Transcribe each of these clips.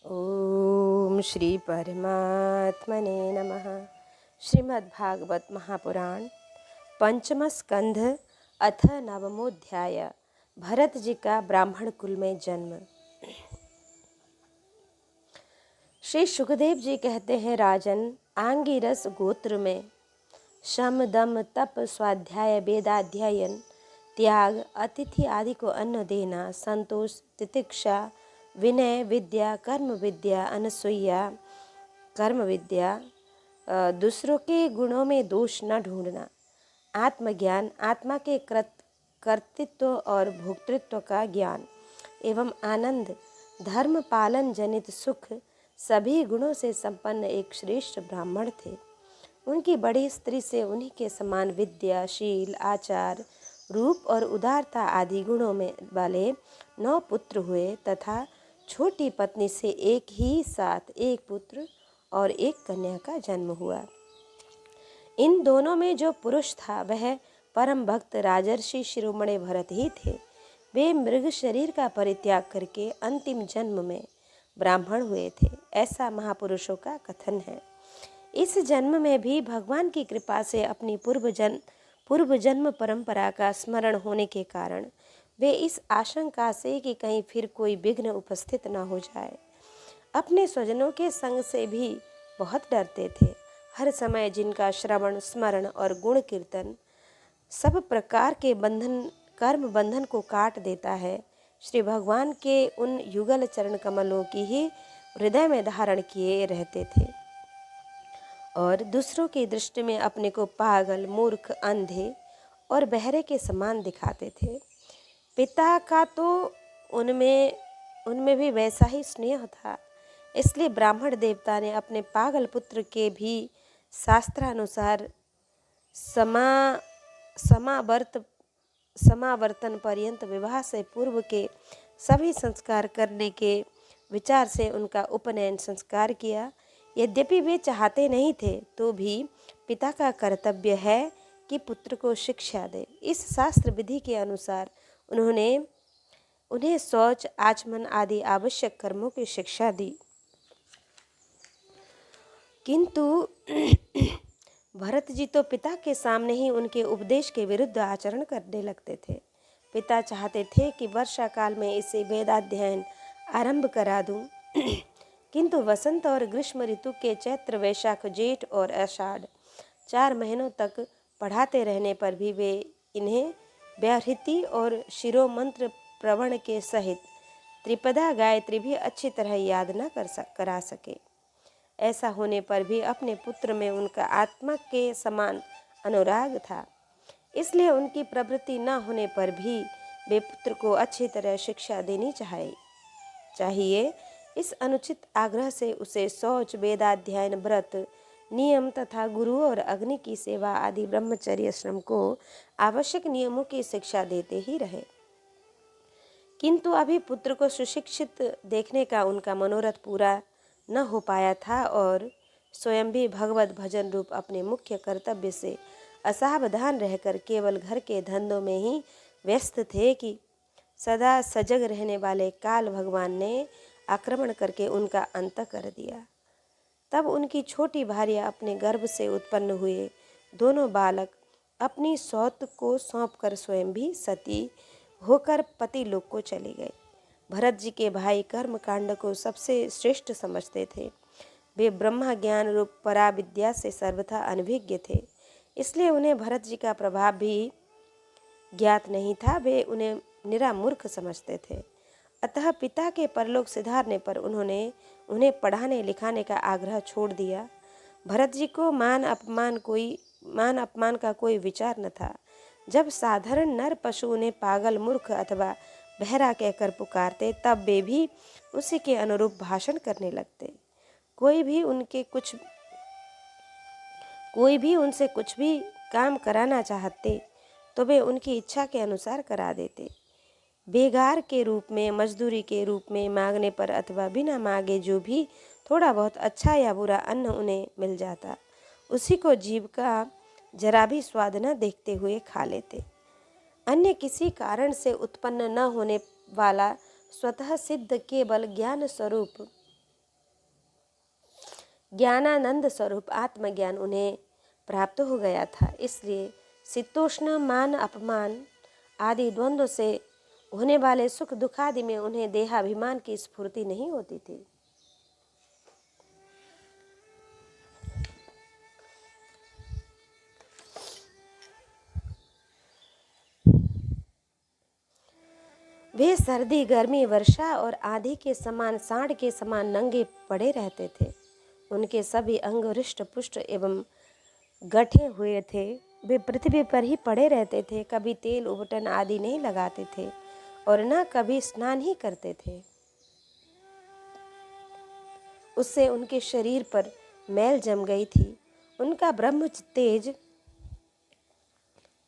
ओम श्री परमात्मने नमः। श्रीमद्भागवत महापुराण पंचम स्कंध अथ नवमोध्याय। भरत जी का ब्राह्मण कुल में जन्म। श्री सुखदेव जी कहते हैं, राजन, आंगिरस गोत्र में शम दम तप स्वाध्याय वेदाध्ययन त्याग अतिथि आदि को अन्न देना, संतोष तितिक्षा विनय विद्या कर्म विद्या अनसुईया कर्म विद्या, दूसरों के गुणों में दोष न ढूंढना, आत्मज्ञान आत्मा के कर्तृत्व और भोक्तृत्व का ज्ञान एवं आनंद, धर्म पालन जनित सुख, सभी गुणों से संपन्न एक श्रेष्ठ ब्राह्मण थे। उनकी बड़ी स्त्री से उन्हीं के समान विद्या शील आचार रूप और उदारता आदि गुणों में वाले 9 पुत्र हुए तथा छोटी पत्नी से एक ही साथ एक पुत्र और एक कन्या का जन्म हुआ। इन दोनों में जो पुरुष था वह परम भक्त राजर्षि शिरोमणि भरत ही थे। वे मृग शरीर का परित्याग करके अंतिम जन्म में ब्राह्मण हुए थे, ऐसा महापुरुषों का कथन है। इस जन्म में भी भगवान की कृपा से अपनी पूर्व जन्म परंपरा का स्मरण होने के कारण वे इस आशंका से कि कहीं फिर कोई विघ्न उपस्थित न हो जाए, अपने स्वजनों के संग से भी बहुत डरते थे। हर समय जिनका श्रवण स्मरण और गुण कीर्तन सब प्रकार के कर्म बंधन को काट देता है, श्री भगवान के उन युगल चरण कमलों की ही हृदय में धारण किए रहते थे और दूसरों की दृष्टि में अपने को पागल मूर्ख अंधे और बहरे के समान दिखाते थे। पिता का तो उनमें भी वैसा ही स्नेह था, इसलिए ब्राह्मण देवता ने अपने पागल पुत्र के भी शास्त्रानुसार समावर्तन पर्यंत विवाह से पूर्व के सभी संस्कार करने के विचार से उनका उपनयन संस्कार किया। यद्यपि वे चाहते नहीं थे तो भी पिता का कर्तव्य है कि पुत्र को शिक्षा दे। इस शास्त्र विधि के अनुसार उन्हें शौच आचमन आदि आवश्यक कर्मों की शिक्षा दी, किंतु भरत जी तो पिता के सामने ही उनके उपदेश के विरुद्ध आचरण करने लगते थे। पिता चाहते थे कि वर्षा काल में इसे वेदाध्ययन आरंभ करा दूं, किंतु वसंत और ग्रीष्म ऋतु के चैत्र वैशाख जेठ और आषाढ़ 4 महीनों तक पढ़ाते रहने पर भी वे इन्हें व्याहृति और शिरोमंत्र प्रवण के सहित त्रिपदा गायत्री भी अच्छी तरह याद न करा सके। ऐसा होने पर भी अपने पुत्र में उनका आत्मा के समान अनुराग था, इसलिए उनकी प्रवृत्ति न होने पर भी वे पुत्र को अच्छी तरह शिक्षा देनी चाहिए। इस अनुचित आग्रह से उसे शौच वेदाध्ययन व्रत नियम तथा गुरु और अग्नि की सेवा आदि ब्रह्मचर्य श्रम को आवश्यक नियमों की शिक्षा देते ही रहे, किंतु अभी पुत्र को सुशिक्षित देखने का उनका मनोरथ पूरा न हो पाया था और स्वयं भी भगवत भजन रूप अपने मुख्य कर्तव्य से असावधान रहकर केवल घर के धंधों में ही व्यस्त थे कि सदा सजग रहने वाले काल भगवान ने आक्रमण करके उनका अंत कर दिया। तब उनकी छोटी भार्या अपने गर्भ से उत्पन्न हुए दोनों बालक अपनी सौत को सौंपकर स्वयं भी सती होकर पति लोक को चले गए। भरत जी के भाई कर्म कांड को सबसे श्रेष्ठ समझते थे। वे ब्रह्मा ज्ञान रूप पराविद्या से सर्वथा अनभिज्ञ थे, इसलिए उन्हें भरत जी का प्रभाव भी ज्ञात नहीं था। वे उन्हें निरा मूर्ख समझते थे। अतः पिता के परलोक सिधारने पर उन्हें पढ़ाने लिखाने का आग्रह छोड़ दिया। भरत जी को मान अपमान का कोई विचार न था। जब साधारण नर पशु उन्हें पागल मूर्ख अथवा बहरा कहकर पुकारते, तब वे भी उसी के अनुरूप भाषण करने लगते। कोई भी उनसे कुछ भी काम कराना चाहते तो वे उनकी इच्छा के अनुसार करा देते। बेगार के रूप में, मजदूरी के रूप में मांगने पर अथवा बिना मांगे जो भी थोड़ा बहुत अच्छा या बुरा अन्न उन्हें मिल जाता, उसी को जीभ का जरा भी स्वाद न देखते हुए खा लेते। अन्य किसी कारण से उत्पन्न न होने वाला स्वतः सिद्ध केवल ज्ञान स्वरूप ज्ञानानंद स्वरूप आत्मज्ञान उन्हें प्राप्त हो गया था। इसलिए शीतोष्ण, मान अपमान आदि द्वंद्व से होने वाले सुख दुख आदि में उन्हें देहाभिमान की स्फूर्ति नहीं होती थी। वे सर्दी, गर्मी, वर्षा और आंधी के समान, सांड के समान नंगे पड़े रहते थे। उनके सभी अंग हृष्ट पुष्ट एवं गठे हुए थे। वे पृथ्वी पर ही पड़े रहते थे, कभी तेल उबटन आदि नहीं लगाते थे और न कभी स्नान ही करते थे। उससे उनके शरीर पर मैल जम गई थी। उनका ब्रह्म तेज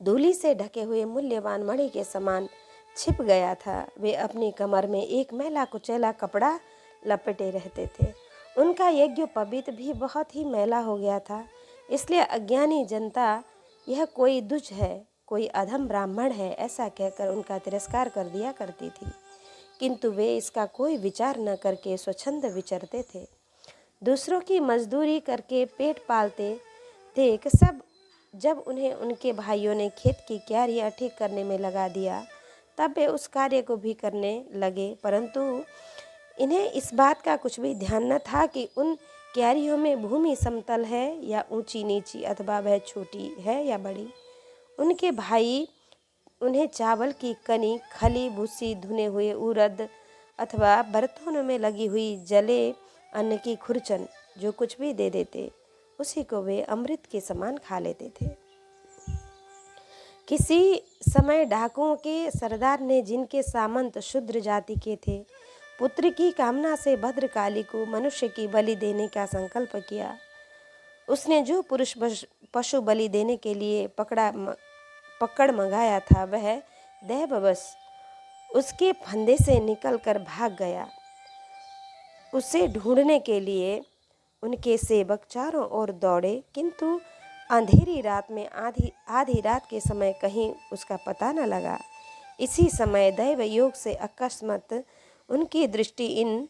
धूलि से ढके हुए मूल्यवान मणि के समान छिप गया था। वे अपनी कमर में एक मैला कुचैला कपड़ा लपेटे रहते थे। उनका यज्ञोपवीत भी बहुत ही मैला हो गया था। इसलिए अज्ञानी जनता यह कोई दुष्ट है, कोई अधम ब्राह्मण है, ऐसा कहकर उनका तिरस्कार कर दिया करती थी। किंतु वे इसका कोई विचार न करके स्वच्छंद विचरते थे। दूसरों की मजदूरी करके पेट पालते देख जब उन्हें उनके भाइयों ने खेत की क्यारियाँ ठीक करने में लगा दिया, तब वे उस कार्य को भी करने लगे, परंतु इन्हें इस बात का कुछ भी ध्यान न था कि उन क्यारियों में भूमि समतल है या ऊंची नीची, अथवा वह छोटी है या बड़ी। उनके भाई उन्हें चावल की कनी, खली, भूसी, धुने हुए उड़द अथवा बर्तनों में लगी हुई जले अन्न की खुरचन जो कुछ भी दे देते, उसी को वे अमृत के समान खा लेते थे। किसी समय डाकुओं के सरदार ने, जिनके सामंत शूद्र जाति के थे, पुत्र की कामना से भद्रकाली को मनुष्य की बलि देने का संकल्प किया। उसने जो पुरुष पशु बलि देने के लिए पकड़ मंगाया था, वह दैववश उसके फंदे से निकलकर भाग गया। उसे ढूंढने के लिए उनके सेवक चारों ओर दौड़े, किंतु अंधेरी रात में आधी रात के समय कहीं उसका पता न लगा। इसी समय दैव योग से अकस्मात उनकी दृष्टि इन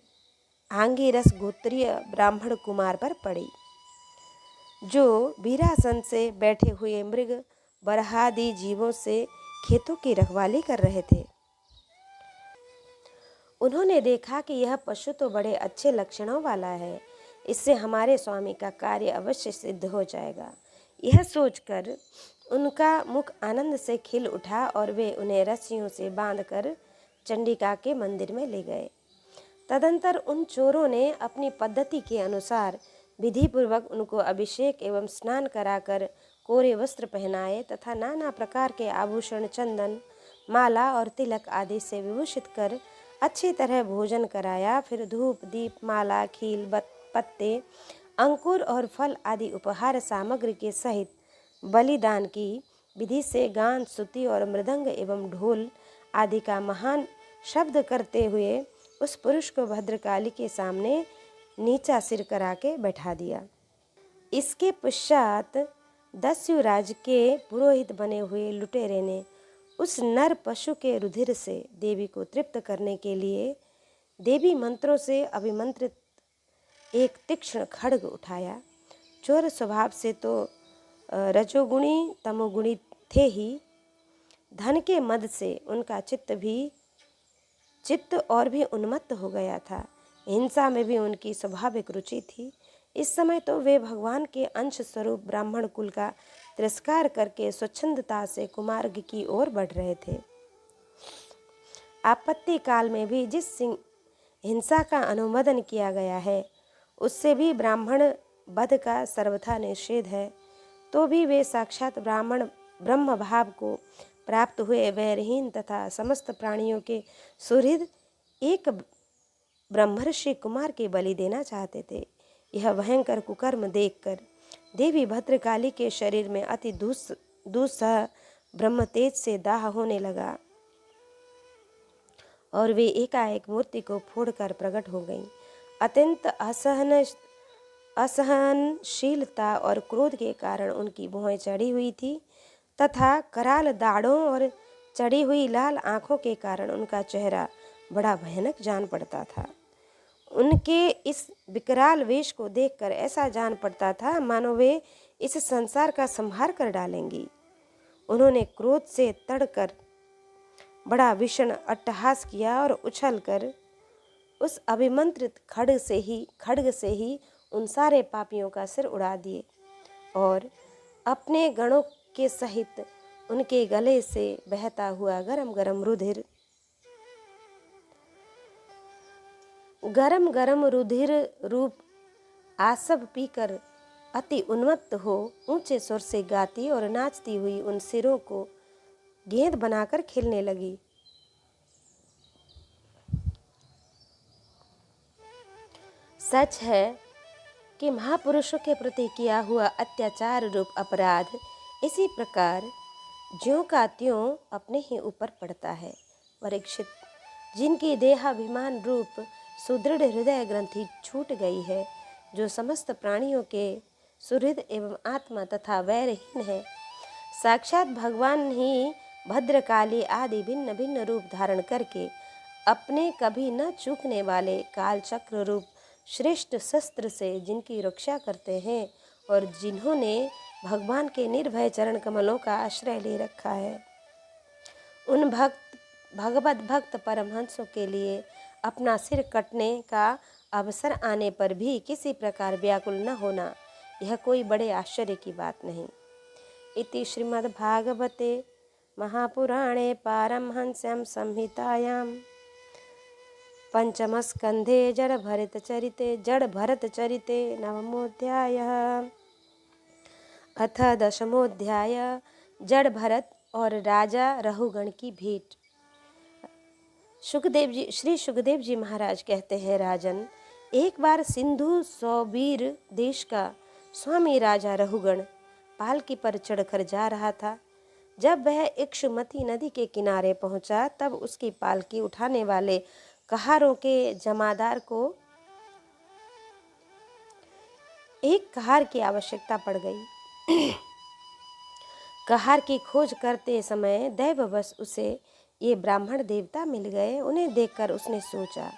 आंगिरस गोत्रीय ब्राह्मण कुमार पर पड़ी, जो वीरासन से बैठे हुए मृग बरहादि जीवों से खेतों की रखवाली कर रहे थे। उन्होंने देखा कि यह पशु तो बड़े अच्छे लक्षणों वाला है, इससे हमारे स्वामी का कार्य अवश्य सिद्ध हो जाएगा। यह सोचकर उनका मुख आनंद से खिल उठा और वे उन्हें रस्सियों से बांधकर चंडिका के मंदिर में ले गए। तदंतर उन चोरों ने अपनी पद्धति के अनुसार विधिपूर्वक उनको अभिषेक एवं स्नान कराकर कोरे वस्त्र पहनाए तथा नाना प्रकार के आभूषण, चंदन, माला और तिलक आदि से विभूषित कर अच्छी तरह भोजन कराया। फिर धूप, दीप, माला, खील, पत्ते, अंकुर और फल आदि उपहार सामग्री के सहित बलिदान की विधि से गान, स्तुति और मृदंग एवं ढोल आदि का महान शब्द करते हुए उस पुरुष को भद्रकाली के सामने नीचा सिर करा के बैठा दिया। इसके पश्चात दस्युराज के पुरोहित बने हुए लुटेरे ने उस नर पशु के रुधिर से देवी को तृप्त करने के लिए देवी मंत्रों से अभिमंत्रित एक तीक्ष्ण खड्ग उठाया। चोर स्वभाव से तो रजोगुणी तमोगुणी थे ही, धन के मद से उनका चित्त और भी उन्मत्त हो गया था। हिंसा में भी उनकी स्वाभाविक रुचि थी। इस समय तो वे भगवान के अंश स्वरूप ब्राह्मण कुल का तिरस्कार करके स्वच्छंदता से कुमार्ग की ओर बढ़ रहे थे। आपत्ति काल में भी जिस हिंसा का अनुमोदन किया गया है, उससे भी ब्राह्मण वध का सर्वथा निषेध है। तो भी वे साक्षात ब्रह्म भाव को प्राप्त हुए वैरहीन तथा समस्त प्राणियों के सुहृद एक ब्रह्मर्षि कुमार की बलि देना चाहते थे। यह भयंकर कुकर्म देखकर देवी भद्रकाली के शरीर में अति दुस्सह ब्रह्म तेज से दाह होने लगा और वे एकाएक मूर्ति को फोड़कर प्रकट हो गईं। अत्यंत असहनशीलता और क्रोध के कारण उनकी भौहें चढ़ी हुई थी तथा कराल दाढ़ों और चढ़ी हुई लाल आंखों के कारण उनका चेहरा बड़ा भयानक जान पड़ता था। उनके इस विकराल वेश को देखकर ऐसा जान पड़ता था मानो वे इस संसार का संहार कर डालेंगी। उन्होंने क्रोध से तड़कर बड़ा भीषण अट्टहास किया और उछलकर उस अभिमंत्रित खड्ग से ही उन सारे पापियों का सिर उड़ा दिए और अपने गणों के सहित उनके गले से बहता हुआ गरम गरम रुधिर रूप आसव पीकर अति उन्मत्त हो ऊंचे स्वर से गाती और नाचती हुई उन सिरों को गेंद बनाकर खेलने लगी। सच है कि महापुरुषों के प्रति किया हुआ अत्याचार रूप अपराध इसी प्रकार ज्यों का त्यों अपने ही ऊपर पड़ता है। परीक्षित, जिनकी देहाभिमान रूप सुदृढ़ हृदय ग्रंथि छूट गई है, जो समस्त प्राणियों के सुहृद एवं आत्मा तथा वैरहीन है, साक्षात भगवान ही भद्रकाली आदि भिन्न भिन्न रूप धारण करके अपने कभी न चूकने वाले कालचक्र रूप श्रेष्ठ शस्त्र से जिनकी रक्षा करते हैं और जिन्होंने भगवान के निर्भय चरण कमलों का आश्रय ले रखा है, उन भगवत भक्त परमहंसों के लिए अपना सिर कटने का अवसर आने पर भी किसी प्रकार व्याकुल न होना, यह कोई बड़े आश्चर्य की बात नहीं। इति श्रीमद्भागवते महापुराणे पारमहंस्यां संहितायां पंचमस्कंधे जड़ भरत चरिते नवमोऽध्यायः। अथ दशमोऽध्याय जड़ भरत और राजा रहुगण की भेंट। श्री सुखदेव जी महाराज कहते हैं, राजन, एक बार सिंधु सौबीर देश का स्वामी राजा रहुगण पालकी पर चढ़कर जा रहा था। जब वह इक्षुमती नदी के किनारे पहुंचा तब उसकी पालकी उठाने वाले कहारों के जमादार को एक कहार की आवश्यकता पड़ गई। कहार की खोज करते समय दैववश उसे ये ब्राह्मण देवता मिल गए। उन्हें देखकर उसने सोचा,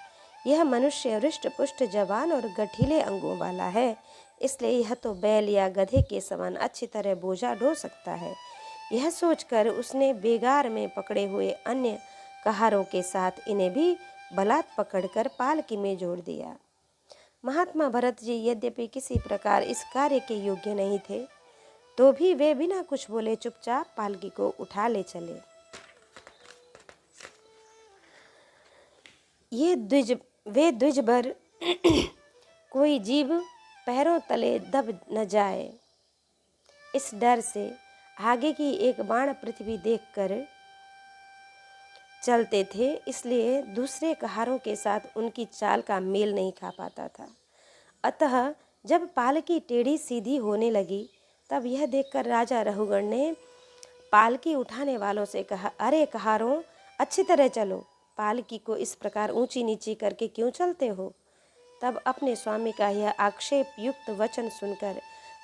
यह मनुष्य हृष्ट पुष्ट जवान और गठीले अंगों वाला है, इसलिए यह तो बैल या गधे के समान अच्छी तरह बोझा ढो सकता है। यह सोचकर उसने बेगार में पकड़े हुए अन्य कहारों के साथ इन्हें भी बलात् पकड़कर पालकी में जोड़ दिया। महात्मा भरत जी यद्यपि किसी प्रकार इस कार्य के योग्य नहीं थे, तो भी वे बिना कुछ बोले चुपचाप पालकी को उठा ले चले। वे द्विज भर कोई जीव पैरों तले दब न जाए, इस डर से आगे की एक बाण पृथ्वी देखकर चलते थे, इसलिए दूसरे कहारों के साथ उनकी चाल का मेल नहीं खा पाता था। अतः जब पालकी टेढ़ी सीधी होने लगी तब यह देखकर राजा रहुगण ने पालकी उठाने वालों से कहा, अरे कहारों, अच्छी तरह चलो, पालकी को इस प्रकार ऊंची नीची करके क्यों चलते हो। तब अपने स्वामी का यह आक्षेप युक्त वचन सुनकर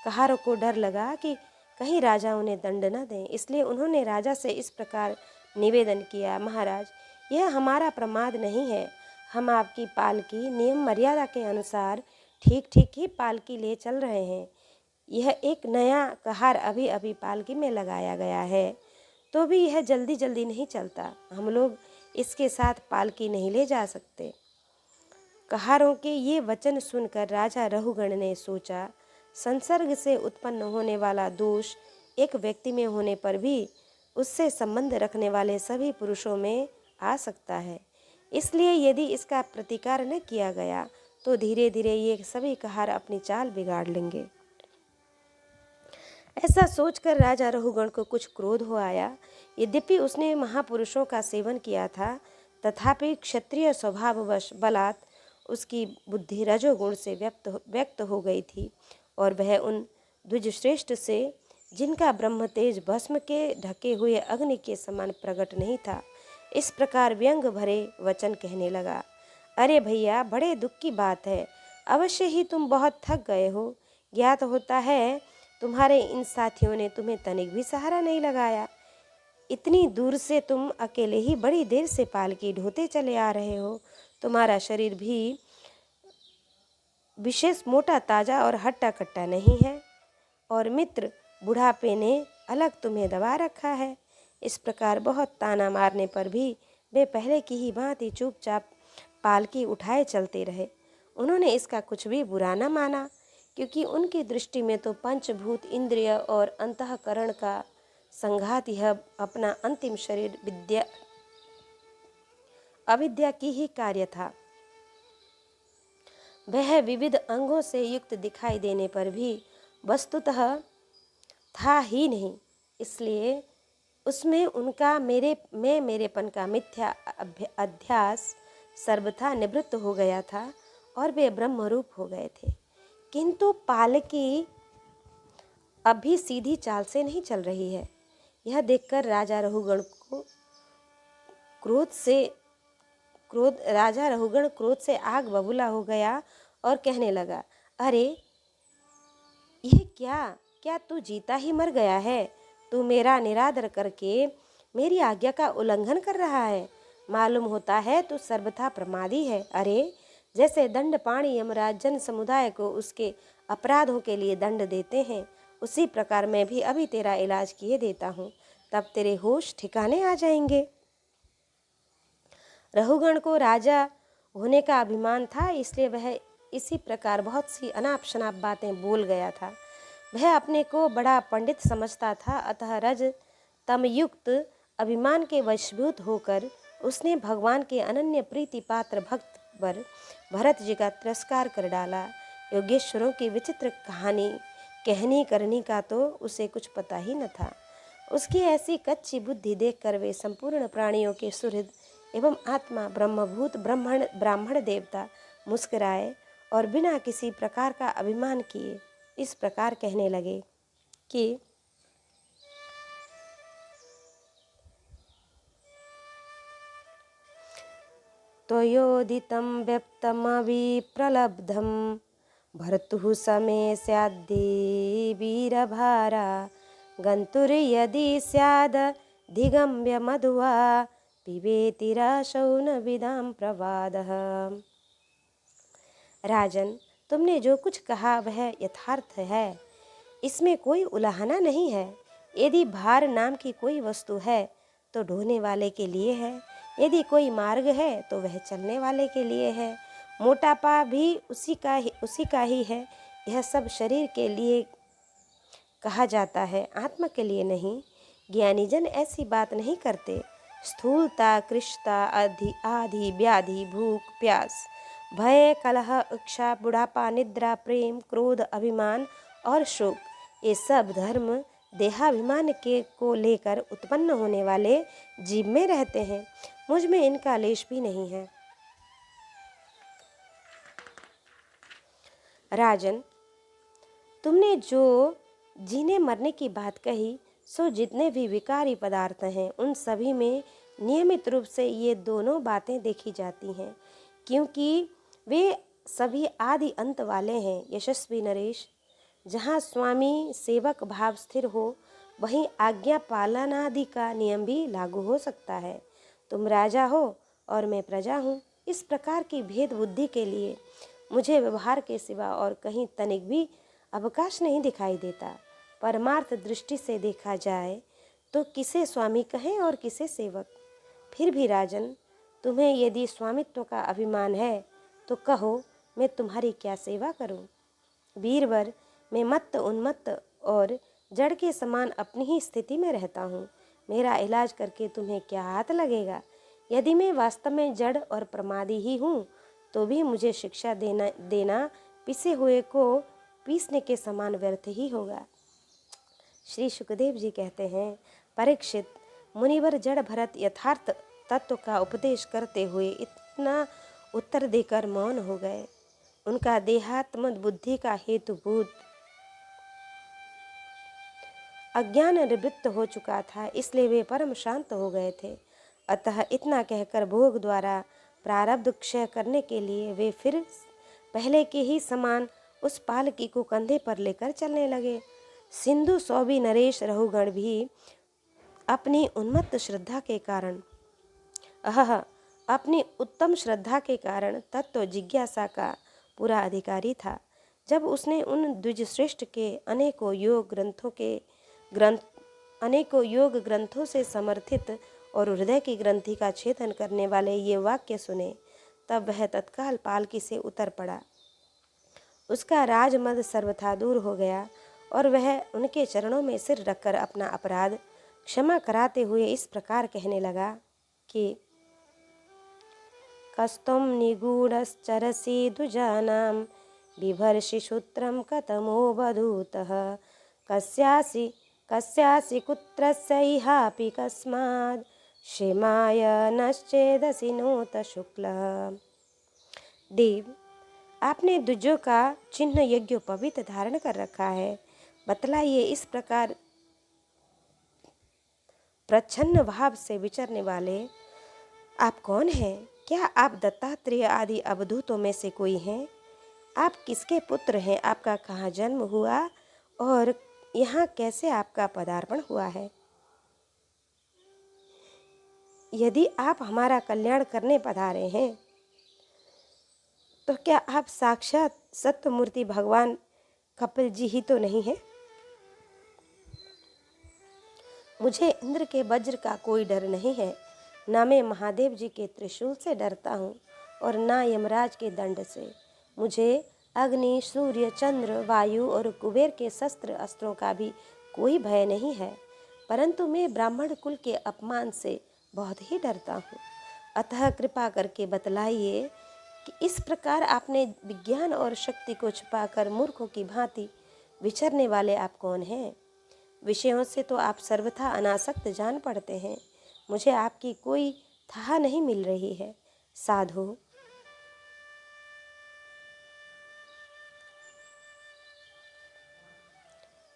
कहारों को डर लगा कि कहीं राजा उन्हें दंड न दें, इसलिए उन्होंने राजा से इस प्रकार निवेदन किया, महाराज, यह हमारा प्रमाद नहीं है, हम आपकी पालकी नियम मर्यादा के अनुसार ठीक ठीक ही पालकी ले चल रहे हैं। यह एक नया कहार अभी अभी पालकी में लगाया गया है, तो भी यह जल्दी जल्दी नहीं चलता, हम लोग इसके साथ पालकी नहीं ले जा सकते। कहारों के ये वचन सुनकर राजा रहुगण ने सोचा, संसर्ग से उत्पन्न होने वाला दोष एक व्यक्ति में होने पर भी उससे संबंध रखने वाले सभी पुरुषों में आ सकता है, इसलिए यदि इसका प्रतिकार न किया गया तो धीरे धीरे ये सभी कहार अपनी चाल बिगाड़ लेंगे। ऐसा सोचकर राजा रहुगण को कुछ क्रोध हो आया। यद्यपि उसने महापुरुषों का सेवन किया था, तथापि क्षत्रिय स्वभाववश बलात् उसकी बुद्धि रजोगुण से व्यक्त हो गई थी और वह उन द्विजश्रेष्ठ से, जिनका ब्रह्म तेज भस्म के ढके हुए अग्नि के समान प्रकट नहीं था, इस प्रकार व्यंग भरे वचन कहने लगा, अरे भैया, बड़े दुख की बात है, अवश्य ही तुम बहुत थक गए हो। ज्ञात होता है तुम्हारे इन साथियों ने तुम्हें तनिक भी सहारा नहीं लगाया। इतनी दूर से तुम अकेले ही बड़ी देर से पालकी ढोते चले आ रहे हो। तुम्हारा शरीर भी विशेष मोटा ताजा और हट्टा कट्टा नहीं है, और मित्र बुढ़ापे ने अलग तुम्हें दबा रखा है। इस प्रकार बहुत ताना मारने पर भी वे पहले की ही भांति चुपचाप पालकी उठाए चलते रहे। उन्होंने इसका कुछ भी बुरा न माना, क्योंकि उनकी दृष्टि में तो पंचभूत इंद्रिय और अंतःकरण का संघात यह अपना अंतिम शरीर अविद्या की ही कार्य था। वह विविध अंगों से युक्त दिखाई देने पर भी वस्तुतः था ही नहीं, इसलिए उसमें उनका मेरेपन का मिथ्या अध्यास सर्वथा निवृत्त हो गया था और वे ब्रह्मरूप हो गए थे। किंतु पालकी अभी सीधी चाल से नहीं चल रही है। यह देखकर राजा रहुगण क्रोध से आग बबूला हो गया और कहने लगा, अरे यह क्या तू जीता ही मर गया है? तू मेरा निरादर करके मेरी आज्ञा का उल्लंघन कर रहा है। मालूम होता है तू सर्वथा प्रमादी है। अरे जैसे दंडपाणी यमराज जन समुदाय को उसके अपराधों के लिए दंड देते हैं, उसी प्रकार मैं भी अभी तेरा इलाज किए देता हूँ, तब तेरे होश ठिकाने आ जाएंगे। रहुगण को राजा होने का अभिमान था, इसलिए वह इसी प्रकार बहुत सी अनाप शनाप बातें बोल गया था। वह अपने को बड़ा पंडित समझता था, अतः रज तमयुक्त अभिमान के वशीभूत होकर उसने भगवान के अनन्य प्रीति पात्र भक्त पर भरत जी का तिरस्कार कर डाला। योगेश्वरों की विचित्र कहानी कहनी करनी का तो उसे कुछ पता ही न था। उसकी ऐसी कच्ची बुद्धि देखकर वे संपूर्ण प्राणियों के सुहृद एवं आत्मा ब्रह्मभूत ब्राह्मण देवता मुस्कुराए और बिना किसी प्रकार का अभिमान किए इस प्रकार कहने लगे कि त्वयोदितं व्यक्तमविप्रलब्धं भर्तुः समे स्याद्दि वीरभारा गन्तुर्यदि स्यादधिगम्य मधुवा पिबेति राशौ न विदां प्रवादः। राजन, तुमने जो कुछ कहा वह यथार्थ है, इसमें कोई उलाहना नहीं है। यदि भार नाम की कोई वस्तु है तो ढोने वाले के लिए है, यदि कोई मार्ग है तो वह चलने वाले के लिए है। मोटापा भी उसी का ही है। यह सब शरीर के लिए कहा जाता है, आत्मा के लिए नहीं। ज्ञानीजन ऐसी बात नहीं करते। स्थूलता, कृशता, आदि व्याधि, भूख प्यास, भय, कलह, इच्छा, बुढ़ापा, निद्रा, प्रेम, क्रोध, अभिमान और शोक, ये सब धर्म देहाभिमान के को लेकर उत्पन्न होने वाले जीव में रहते हैं। मुझ में इनका लेश भी नहीं है। राजन, तुमने जो जीने मरने की बात कही, सो जितने भी विकारी पदार्थ हैं उन सभी में नियमित रूप से ये दोनों बातें देखी जाती हैं, क्योंकि वे सभी आदि अंत वाले हैं। यशस्वी नरेश, जहाँ स्वामी सेवक भाव स्थिर हो, वहीं आज्ञा पालनादि का नियम भी लागू हो सकता है। तुम राजा हो और मैं प्रजा हूँ। इस प्रकार की भेद बुद्धि के लिए मुझे व्यवहार के सिवा और कहीं तनिक भी अवकाश नहीं दिखाई देता। परमार्थ दृष्टि से देखा जाए तो किसे स्वामी कहें और किसे सेवक। फिर भी राजन, तुम्हें यदि स्वामित्व का अभिमान है तो कहो, मैं तुम्हारी क्या सेवा करूं? वीरवर, मैं मत्त उन्मत्त और जड़ के समान अपनी ही स्थिति में रहता हूँ। मेरा इलाज करके तुम्हें क्या हाथ लगेगा? यदि मैं वास्तव में जड़ और प्रमादी ही हूँ तो भी मुझे शिक्षा देना पिसे हुए को पीसने के समान व्यर्थ ही होगा। श्री सुखदेव जी कहते हैं, परीक्षित, मुनिवर जड़ भरत यथार्थ तत्व का उपदेश करते हुए इतना उत्तर देकर मौन हो गए। उनका देहात्म बुद्धि का हेतुभूत अज्ञान निवृत्त हो चुका था, इसलिए वे परम शांत हो गए थे। अतः इतना कहकर भोग द्वारा प्रारब्ध क्षय करने के लिए वे फिर पहले के ही समान उस पालकी को कंधे पर लेकर चलने लगे। सिंधु सौबी नरेश रहुगण भी अपनी उन्मत्त श्रद्धा के कारण अपनी उत्तम श्रद्धा के कारण तत्व जिज्ञासा का पूरा अधिकारी था। जब उसने उन द्विजश्रेष्ठ के अनेकों योग ग्रंथों से समर्थित और हृदय की ग्रंथि का छेदन करने वाले ये वाक्य सुने, तब वह तत्काल पालकी से उतर पड़ा। उसका राजमद सर्वथा दूर हो गया और वह उनके चरणों में सिर रखकर अपना अपराध क्षमा कराते हुए इस प्रकार कहने लगा कि कस्तुं निगूढश्चरसि दुजानां बिभर्षि सूत्रं कतमो वधूतः कस्यासि कुत्रस्य इहापि कस्माद् क्षेमाय नश्चेदसि नोत शुक्लः। देव, आपने द्विजों का चिन्ह यज्ञोपवीत धारण कर रखा है। बतलाइए, इस प्रकार प्रच्छन्न भाव से विचरने वाले आप कौन हैं? क्या आप दत्तात्रेय आदि अवधूतों में से कोई हैं? आप किसके पुत्र हैं? आपका कहाँ जन्म हुआ और यहाँ कैसे आपका पदार्पण हुआ है? यदि आप हमारा कल्याण करने पधारे हैं तो क्या आप साक्षात सत्यमूर्ति भगवान कपिल जी ही तो नहीं है? मुझे इंद्र के वज्र का कोई डर नहीं है, ना मैं महादेव जी के त्रिशूल से डरता हूँ और ना यमराज के दंड से। मुझे अग्नि, सूर्य, चंद्र, वायु और कुबेर के शस्त्र अस्त्रों का भी कोई भय नहीं है, परंतु मैं ब्राह्मण कुल के अपमान से बहुत ही डरता हूँ। अतः कृपा करके बतलाइए कि इस प्रकार आपने विज्ञान और शक्ति को छुपाकर मूर्खों की भांति विचरने वाले आप कौन हैं? विषयों से तो आप सर्वथा अनासक्त जान पड़ते हैं। मुझे आपकी कोई था नहीं मिल रही है। साधु,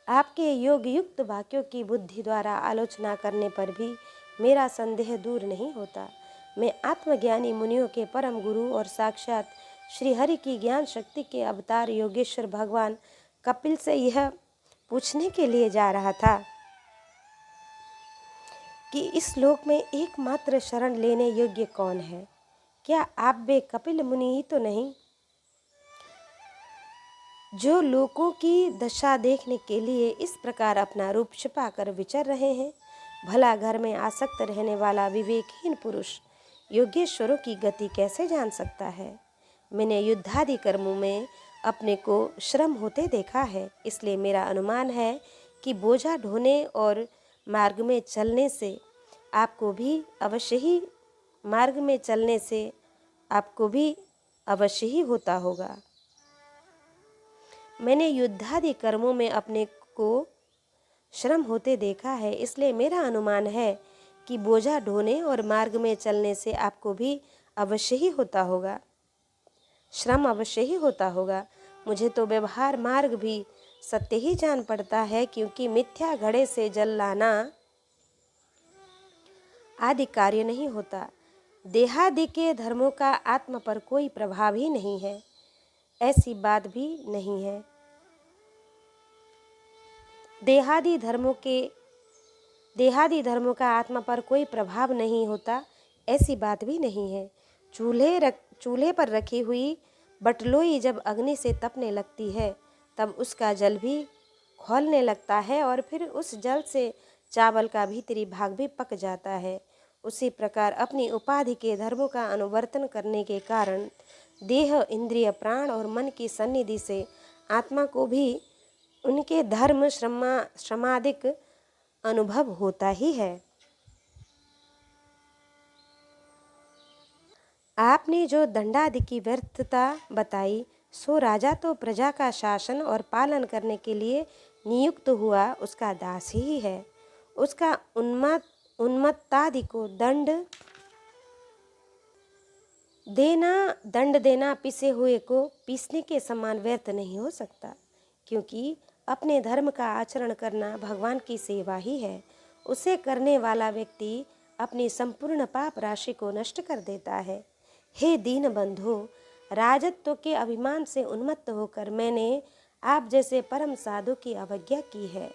आपके योग युक्त वाक्यों की बुद्धि द्वारा आलोचना करने पर भी मेरा संदेह दूर नहीं होता। मैं आत्मज्ञानी मुनियों के परम गुरु और साक्षात श्री हरि की ज्ञान शक्ति के अवतार योगेश्वर भगवान कपिल से यह पूछने के लिए जा रहा था कि इस लोक में एकमात्र शरण लेने योग्य कौन है? क्या आप वे कपिल मुनि ही तो नहीं, जो लोगों की दशा देखने के लिए इस प्रकार अपना रूप छिपाकर विचर रहे हैं? भला घर में आसक्त रहने वाला विवेकहीन पुरुष योगेश्वरों की गति कैसे जान सकता है? मैंने युद्धादि कर्मों में अपने को श्रम होते देखा है, इसलिए मेरा अनुमान है कि बोझा ढोने और मार्ग में चलने से आपको भी अवश्य ही होता होगा। मैंने युद्धादि कर्मों में अपने को श्रम होते देखा है, इसलिए मेरा अनुमान है कि बोझा ढोने और मार्ग में चलने से आपको भी अवश्य ही होता होगा, श्रम अवश्य ही होता होगा। मुझे तो व्यवहार मार्ग भी सत्य ही जान पड़ता है, क्योंकि मिथ्या घड़े से जल लाना आदि कार्य नहीं होता। देहादि के धर्मों का आत्मा पर कोई प्रभाव ही नहीं है, ऐसी बात भी नहीं है। देहादि धर्मों का आत्मा पर कोई प्रभाव नहीं होता, ऐसी बात भी नहीं है। चूल्हे पर रखी हुई बटलोई जब अग्नि से तपने लगती है, तब उसका जल भी खौलने लगता है और फिर उस जल से चावल का भीतरी भाग भी पक जाता है। उसी प्रकार अपनी उपाधि के धर्मों का अनुवर्तन करने के कारण देह, इंद्रिय, प्राण और मन की सन्निधि से आत्मा को भी उनके धर्म श्रमादिक अनुभव होता ही है। आपने जो दंडादि की व्यर्थता बताई, सो राजा तो प्रजा का शासन और पालन करने के लिए नियुक्त हुआ उसका दास ही है। उसका उन्मत्तादि को दंड देना पिसे हुए को पीसने के समान व्यर्थ नहीं हो सकता, क्योंकि अपने धर्म का आचरण करना भगवान की सेवा ही है। उसे करने वाला व्यक्ति अपनी संपूर्ण पाप राशि को नष्ट कर देता है। हे दीन बंधु, राजत्व के अभिमान से उन्मत्त होकर मैंने आप जैसे परम साधु की अवज्ञा की है।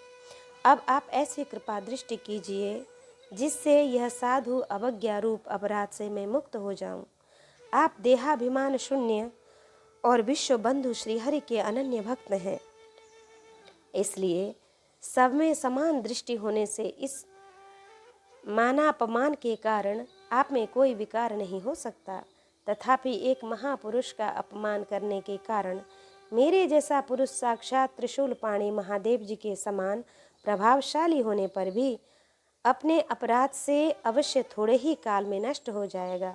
अब आप ऐसी कृपा दृष्टि कीजिए जिससे यह साधु अवज्ञा रूप अपराध से मैं मुक्त हो जाऊं। आप देहाभिमान शून्य और विश्व बंधु श्रीहरि के अनन्य भक्त हैं। इसलिए सब में समान दृष्टि होने से इस मानापमान के कारण आप में कोई विकार नहीं हो सकता। तथापि एक महापुरुष का अपमान करने के कारण मेरे जैसा पुरुष साक्षात त्रिशूल पाणी महादेव जी के समान प्रभावशाली होने पर भी अपने अपराध से अवश्य थोड़े ही काल में नष्ट हो जाएगा।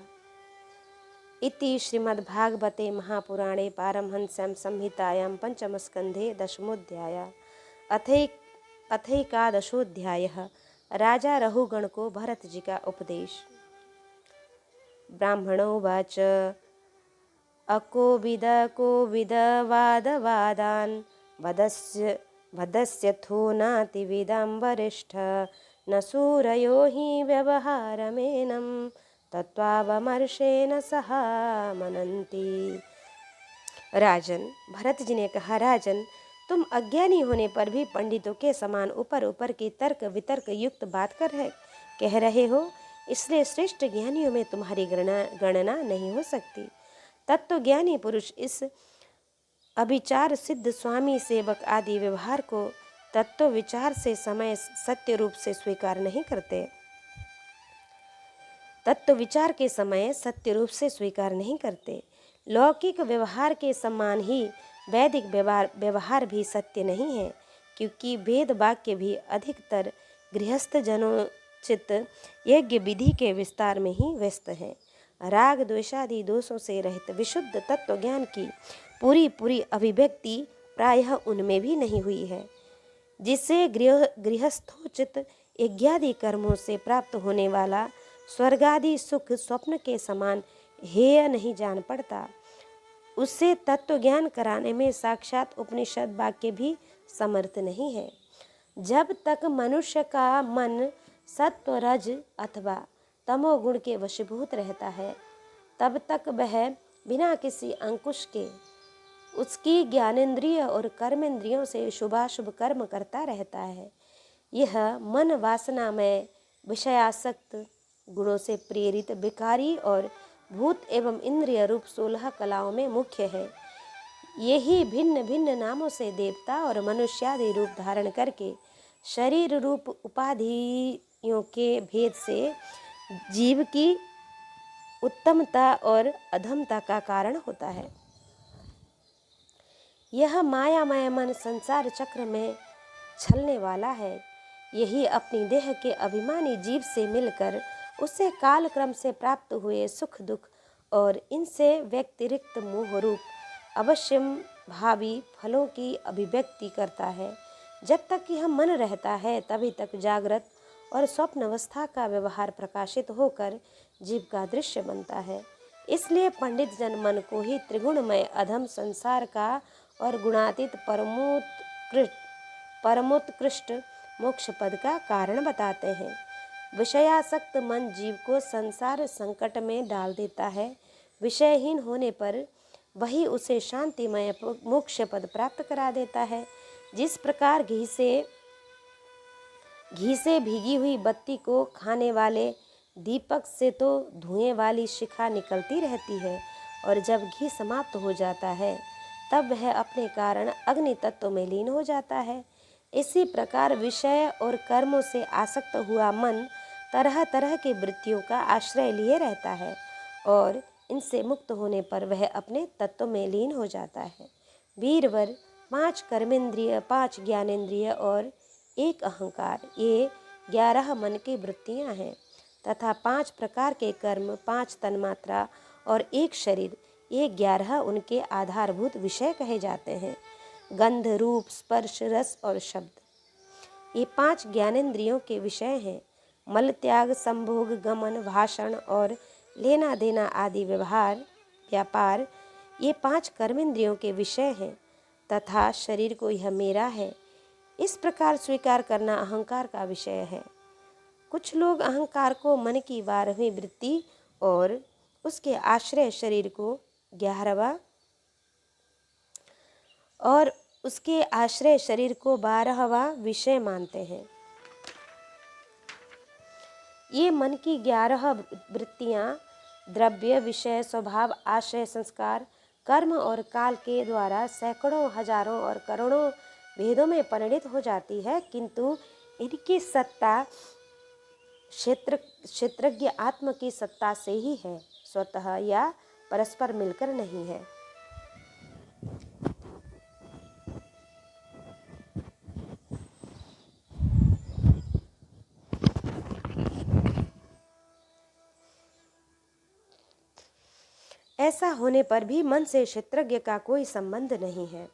इति श्रीमद्भागवते महापुराणे पारमहंस्यां संहितायां पंचमस्कंधे दशमोऽध्यायः। अथैकादशोऽध्यायः। राजा रहुगण को भरत जी का उपदेश। ब्राह्मणोवाच अकोविद वादवादान् वदस्यथो नातिविदां वरिष्ठ न सूरयो हि व्यवहारमेनं तत्त्वावमर्शेन सह मनन्ति। राजन, भरत जी ने कहा, राजन, तुम अज्ञानी होने पर भी पंडितों के समान ऊपर ऊपर की तर्क वितर्क युक्त बात कह रहे हो, इसलिए श्रेष्ठ ज्ञानियों में तुम्हारी गणना नहीं हो सकती। तत्वज्ञानी पुरुष इस अभिचार सिद्ध स्वामी सेवक आदि व्यवहार को तत्व विचार से समय सत्य रूप से स्वीकार नहीं करते। तत्व विचार के समय सत्य रूप से स्वीकार नहीं करते। लौकिक व्यवहार के समान ही वैदिक व्यवहार भी सत्य नहीं है, क्योंकि वेद वाक्य भी अधिकतर गृहस्थ जनोचित यज्ञ विधि के विस्तार में ही व्यस्त है। राग द्वेषादि दोषों से रहित विशुद्ध तत्व ज्ञान की पूरी अभिव्यक्ति प्रायः उनमें भी नहीं हुई है, जिससे गृहस्थोचित यज्ञादि कर्मों से प्राप्त होने वाला स्वर्गादि सुख स्वप्न के समान हेय नहीं जान पड़ता। उससे तत्व ज्ञान कराने में साक्षात उपनिषद वाक्य भी समर्थ नहीं है। जब तक मनुष्य का मन सत्व रज अथवा तमोगुण के वशीभूत रहता है, तब तक वह बिना किसी अंकुश के उसकी ज्ञानेंद्रिय और कर्मेंद्रियों से शुभाशुभ कर्म करता रहता है। यह मन वासनामय विषयासक्त गुणों से प्रेरित विकारी और भूत एवं इंद्रिय रूप 16 कलाओं में मुख्य है। यही भिन्न भिन्न नामों से देवता और मनुष्यादि रूप धारण करके शरीर रूप उपाधियों के भेद से जीव की उत्तमता और अधमता का कारण होता है। यह मायामय मन संसार चक्र में छलने वाला है। यही अपनी देह के अभिमानी जीव से मिलकर उससे काल क्रम से प्राप्त हुए सुख दुख और इनसे व्यतिरिक्त मोह रूप अवश्यम भावी फलों की अभिव्यक्ति करता है। जब तक यह मन रहता है, तभी तक जागृत और स्वप्न अवस्था का व्यवहार प्रकाशित होकर जीव का दृश्य बनता है। इसलिए पंडित जन मन को ही त्रिगुणमय अधम संसार का और गुणातीत परमोत्कृष्ट मोक्ष पद का कारण बताते हैं। विषयासक्त मन जीव को संसार संकट में डाल देता है। विषयहीन होने पर वही उसे शांतिमय मोक्ष पद प्राप्त करा देता है। जिस प्रकार घी से भीगी हुई बत्ती को खाने वाले दीपक से तो धुएं वाली शिखा निकलती रहती है, और जब घी समाप्त हो जाता है तब वह अपने कारण अग्नि तत्व में लीन हो जाता है। इसी प्रकार विषय और कर्मों से आसक्त हुआ मन तरह तरह की वृत्तियों का आश्रय लिए रहता है, और इनसे मुक्त होने पर वह अपने तत्व में लीन हो जाता है। वीरवर 5 कर्मेंद्रिय, 5 ज्ञानेंद्रिय और 1 अहंकार, ये 11 मन की वृत्तियां हैं, तथा 5 प्रकार के कर्म, 5 तन्मात्रा और 1 शरीर, ये 11 उनके आधारभूत विषय कहे जाते हैं। गंध, रूप, स्पर्श, रस और शब्द, ये 5 ज्ञानेंद्रियों के विषय हैं। मल त्याग, संभोग, गमन, भाषण और लेना देना आदि व्यापार, ये 5 कर्मेंद्रियों के विषय हैं, तथा शरीर को यह मेरा है, इस प्रकार स्वीकार करना अहंकार का विषय है। कुछ लोग अहंकार को मन की 12वीं वृत्ति और उसके आश्रय शरीर को 12वां विषय मानते हैं। ये मन की 11 वृत्तियां द्रव्य, विषय, स्वभाव, आश्रय, संस्कार, कर्म और काल के द्वारा सैकड़ों, हजारों और करोड़ों भेदों में परिणित हो जाती है, किंतु इनकी सत्ता क्षेत्रज्ञ आत्म की सत्ता से ही है, स्वतः या परस्पर मिलकर नहीं है। ऐसा होने पर भी मन से क्षेत्रज्ञ का कोई संबंध नहीं है।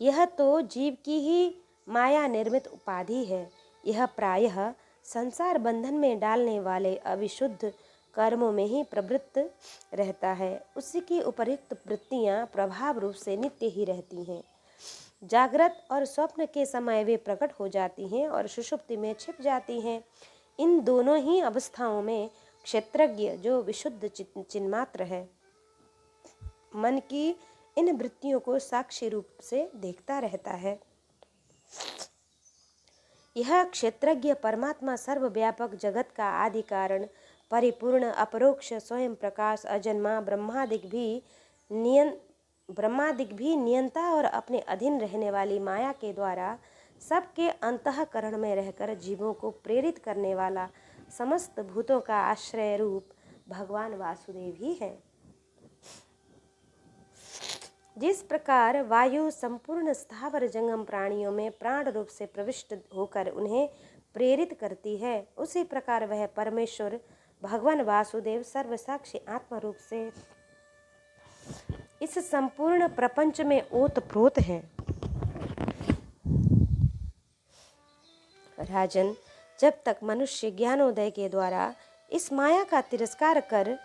यह तो जीव की ही माया निर्मित उपाधि है। यह प्रायः संसार बंधन में डालने वाले अविशुद्ध कर्मों में ही प्रवृत्त रहता है। उसकी उपयुक्त वृत्तियां प्रभाव रूप से नित्य ही रहती हैं। जागृत और स्वप्न के समय वे प्रकट हो जाती हैं और सुषुप्ति में छिप जाती हैं। इन दोनों ही अवस्थाओं में क्षेत्रज्ञ, जो विशुद्ध चिन्मात्र है, मन की इन वृत्तियों को साक्षी रूप से देखता रहता है। यह क्षेत्रज्ञ परमात्मा सर्वव्यापक, जगत का आदि कारण, परिपूर्ण, अपरोक्ष, स्वयं प्रकाश, अजन्मा, ब्रह्मादिक भी नियंता और अपने अधीन रहने वाली माया के द्वारा सबके अंतःकरण में रहकर जीवों को प्रेरित करने वाला समस्त भूतों का आश्रय रूप भगवान वासुदेव ही है। जिस प्रकार वायु संपूर्ण स्थावर जंगम प्राणियों में प्राण रूप से प्रविष्ट होकर उन्हें प्रेरित करती है, उसी प्रकार वह परमेश्वर भगवान वासुदेव सर्वसाक्षी आत्मा रूप से इस संपूर्ण प्रपंच में ओतप्रोत हैं। राजन, जब तक मनुष्य ज्ञानोदय के द्वारा इस माया का तिरस्कार कर,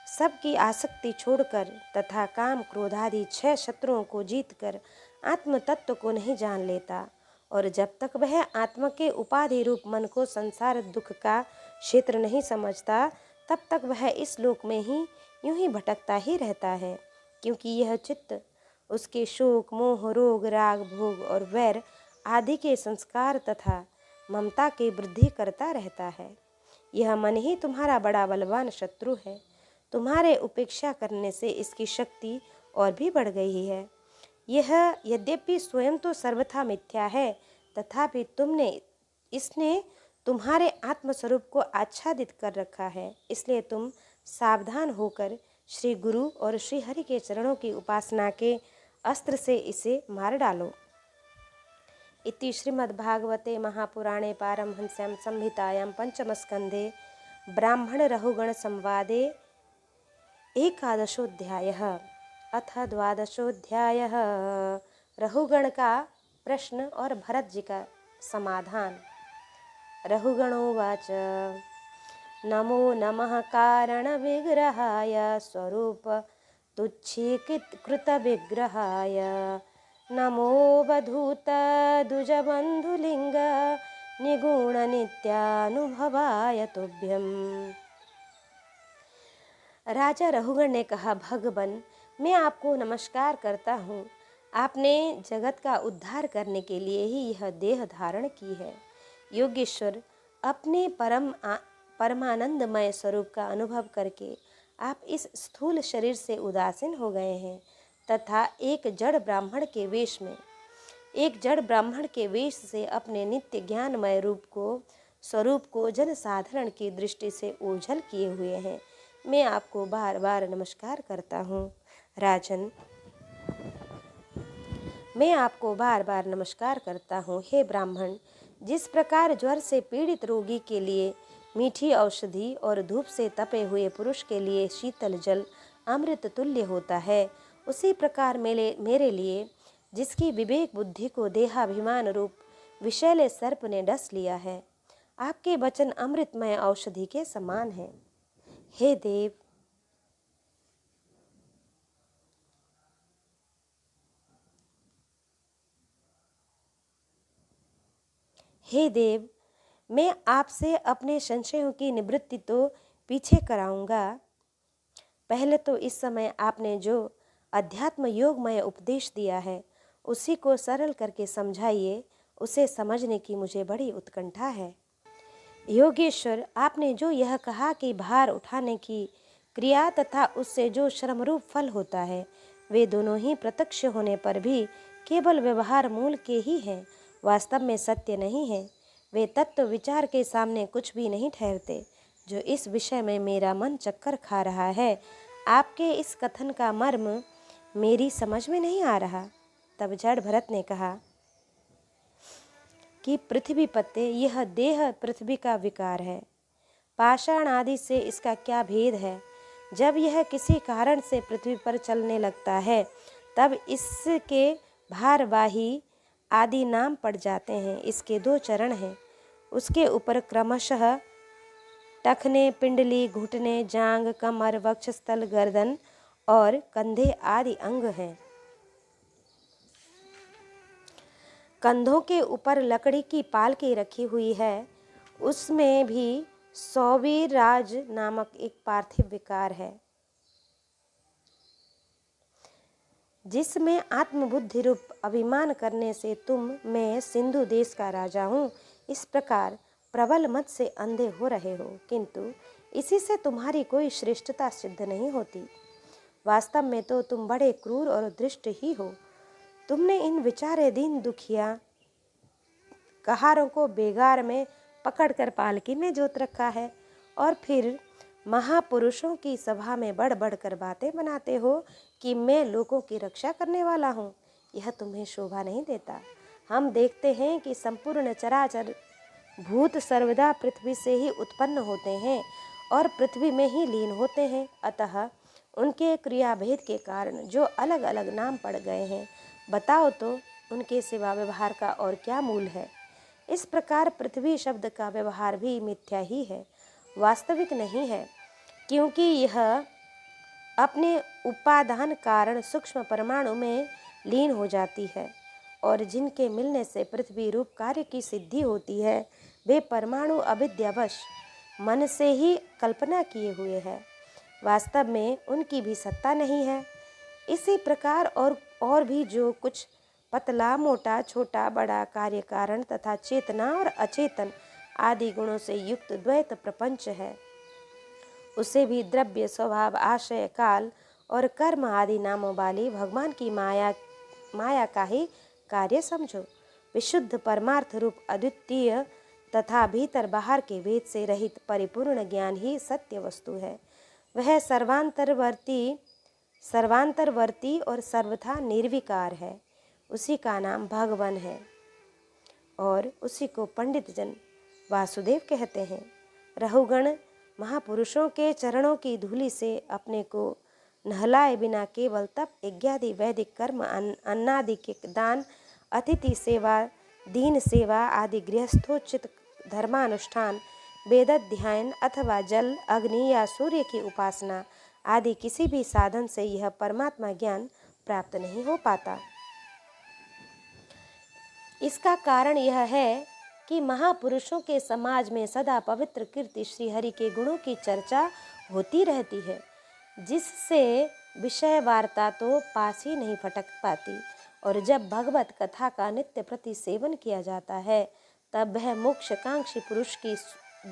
सबकी आसक्ति छोड़कर तथा काम, क्रोध आदि 6 शत्रुओं को जीतकर आत्म तत्व को नहीं जान लेता, और जब तक वह आत्मा के उपाधि रूप मन को संसार दुख का क्षेत्र नहीं समझता, तब तक वह इस लोक में ही यूं ही भटकता ही रहता है, क्योंकि यह चित्त उसके शोक, मोह, रोग, राग, भोग और वैर आदि के संस्कार तथा ममता की वृद्धि करता रहता है। यह मन ही तुम्हारा बड़ा बलवान शत्रु है। तुम्हारे उपेक्षा करने से इसकी शक्ति और भी बढ़ गई है। यह यद्यपि स्वयं तो सर्वथा मिथ्या है, तथापि इसने तुम्हारे आत्मस्वरूप को आच्छादित कर रखा है। इसलिए तुम सावधान होकर श्री गुरु और श्री हरि के चरणों की उपासना के अस्त्र से इसे मार डालो। इति श्रीमद्भागवते महापुराणे पारमहंस्यां संहितायां पंचमस्कंधे ब्राह्मण रहुगण संवादे 11वाध्यायः। अथ 12वाध्यायः रहुगण का प्रश्न और भरत जी का समाधान। रहुगणोवाच नमो नमः कारण विग्रहाय स्वरूप तुच्छीकृत विग्रहाय नमो बधूत दुजबंधुलिंग निगुण नित्यानुभवाय तुभ्यम्। राजा रहुगण ने कहा, भगवन, मैं आपको नमस्कार करता हूँ। आपने जगत का उद्धार करने के लिए ही यह देह धारण की है। योगेश्वर, अपने परमानंदमय स्वरूप का अनुभव करके आप इस स्थूल शरीर से उदासीन हो गए हैं तथा एक जड़ ब्राह्मण के वेश से अपने नित्य ज्ञानमय स्वरूप को जन साधारण की दृष्टि से ओझल किए हुए हैं। मैं आपको बार बार नमस्कार करता हूँ। राजन, मैं आपको बार बार नमस्कार करता हूँ। हे ब्राह्मण, जिस प्रकार ज्वर से पीड़ित रोगी के लिए मीठी औषधि और धूप से तपे हुए पुरुष के लिए शीतल जल अमृत तुल्य होता है, उसी प्रकार मेरे लिए, जिसकी विवेक बुद्धि को देहाभिमान रूप विषैले सर्प ने डस लिया है, आपके वचन अमृतमय औषधि के समान है। हे देव, मैं आपसे अपने संशयों की निवृत्ति तो पीछे कराऊंगा। पहले तो इस समय आपने जो अध्यात्म योगमय उपदेश दिया है, उसी को सरल करके समझाइए। उसे समझने की मुझे बड़ी उत्कंठा है। योगेश्वर, आपने जो यह कहा कि भार उठाने की क्रिया तथा उससे जो श्रमरूप फल होता है, वे दोनों ही प्रत्यक्ष होने पर भी केवल व्यवहार मूल के ही हैं, वास्तव में सत्य नहीं है। वे तत्व विचार के सामने कुछ भी नहीं ठहरते। जो इस विषय में मेरा मन चक्कर खा रहा है, आपके इस कथन का मर्म मेरी समझ में नहीं आ रहा। तब जड़ भरत ने कहा कि पृथ्वी पते, यह देह पृथ्वी का विकार है। पाषाण आदि से इसका क्या भेद है? जब यह किसी कारण से पृथ्वी पर चलने लगता है, तब इसके भारवाही आदि नाम पड़ जाते हैं। इसके 2 चरण हैं। उसके ऊपर क्रमशः टखने, पिंडली, घुटने, जांग, कमर, वक्षस्थल, गर्दन और कंधे आदि अंग हैं। कंधों के ऊपर लकड़ी की पालकी रखी हुई है। उसमें भी सौवीराज नामक एक पार्थिव विकार है, जिसमें आत्मबुद्धि रूप अभिमान करने से मैं सिंधु देश का राजा हूँ, इस प्रकार प्रबल मत से अंधे हो रहे हो, किंतु इसी से तुम्हारी कोई श्रेष्ठता सिद्ध नहीं होती। वास्तव में तो तुम बड़े क्रूर और दृष्ट ही हो। तुमने इन विचारे दीन दुखिया कहारों को बेगार में पकड़कर पालकी में जोत रखा है, और फिर महापुरुषों की सभा में बढ़ बढ़ कर बातें बनाते हो कि मैं लोगों की रक्षा करने वाला हूँ। यह तुम्हें शोभा नहीं देता। हम देखते हैं कि संपूर्ण चराचर भूत सर्वदा पृथ्वी से ही उत्पन्न होते हैं और पृथ्वी में ही लीन होते हैं। अतः उनके क्रियाभेद के कारण जो अलग अलग नाम पड़ गए हैं, बताओ तो उनके सिवा व्यवहार का और क्या मूल है? इस प्रकार पृथ्वी शब्द का व्यवहार भी मिथ्या ही है, वास्तविक नहीं है, क्योंकि यह अपने उपादान कारण सूक्ष्म परमाणु में लीन हो जाती है, और जिनके मिलने से पृथ्वी रूप कार्य की सिद्धि होती है, वे परमाणु अविद्यावश मन से ही कल्पना किए हुए हैं। वास्तव में उनकी भी सत्ता नहीं है। इसी प्रकार और भी जो कुछ पतला मोटा छोटा बड़ा कार्य कारण तथा चेतना और अचेतन आदि गुणों से युक्त द्वैत प्रपंच है, उसे भी द्रव्य, स्वभाव, आशय, काल और कर्म आदि नामों वाली भगवान की माया का ही कार्य समझो। विशुद्ध परमार्थ रूप अद्वितीय तथा भीतर बाहर के भेद से रहित परिपूर्ण ज्ञान ही सत्य वस्तु है। वह सर्वांतरवर्ती और सर्वथा निर्विकार है। उसी का नाम भगवान है और उसी को पंडित जन वासुदेव कहते हैं। रहुगण महापुरुषों के चरणों की धूलि से अपने को नहलाए बिना केवल तप, यज्ञादि वैदिक कर्म, अन्नादि के दान, अतिथि सेवा, दीन सेवा आदि गृहस्थोचित धर्मानुष्ठान, वेदाध्ययन अथवा जल, अग्नि या सूर्य की उपासना आदि किसी भी साधन से यह परमात्मा ज्ञान प्राप्त नहीं हो पाता। इसका कारण यह है कि महापुरुषों के समाज में सदा पवित्र कीर्ति श्री हरि के गुणों की चर्चा होती रहती है, जिससे विषय वार्ता तो पास ही नहीं फटक पाती, और जब भगवत कथा का नित्य प्रति सेवन किया जाता है, तब वह मोक्षकांक्षी पुरुष की